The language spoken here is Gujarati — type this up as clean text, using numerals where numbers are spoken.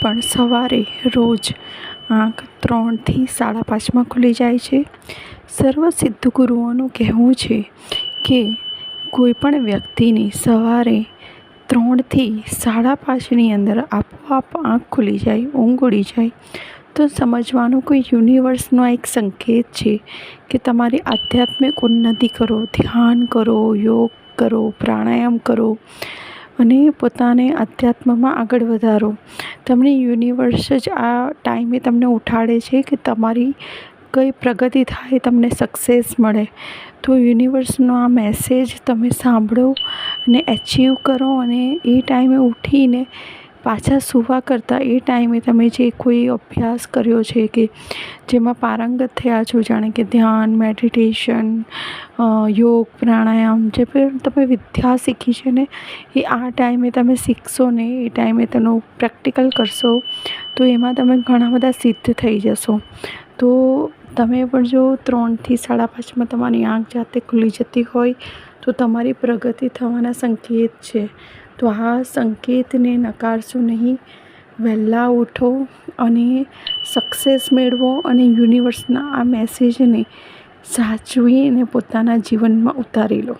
પણ સવારે રોજ આંખ 3 થી 5:30 ખુલી જાય છે. સર્વ સિદ્ધ ગુરુઓનું કહેવું છે કે કોઈ પણ વ્યક્તિની સવારે 3 થી 5:30ની અંદર આપોઆપ આંખ ખુલી જાય, ઊંઘ ઉડી જાય તો સમજવાનું કોઈ યુનિવર્સનો એક સંકેત છે કે તમારી આધ્યાત્મિક ઉન્નતિ કરો, ધ્યાન કરો, યોગ કરો, પ્રાણાયામ કરો અને પોતાને અધ્યાત્મમાં આગળ વધારો. તમને યુનિવર્સ જ આ ટાઈમે તમને ઉઠાડે છે કે તમારી કઈ પ્રગતિ થાય, તમને સક્સેસ મળે. તો યુનિવર્સનો આ મેસેજ તમે સાંભળો અને એચીવ કરો અને એ ટાઈમે ઉઠીને પાછા સૂવા કરતાં એ ટાઈમે તમે જે કોઈ અભ્યાસ કર્યો છે કે જેમાં પારંગત થયા છો, જાણે કે ધ્યાન, મેડિટેશન, યોગ, પ્રાણાયામ, જે પણ તમે વિદ્યા શીખી છે ને એ આ ટાઈમે તમે શીખશો ને એ ટાઈમે તેનું પ્રેક્ટિકલ કરશો તો એમાં તમે ઘણા બધા સિદ્ધ થઈ જશો. તો તમે પણ જો 3 થી 5:30માં તમારી આંખ જાતે ખુલી જતી હોય તો તમારી પ્રગતિ થવાના સંકેત છે. તો આ સંકેતને નકારશો નહીં. વહેલા ઉઠો અને સક્સેસ મેળવો અને યુનિવર્સના આ મેસેજને સાચવીને પોતાના જીવનમાં ઉતારી લો.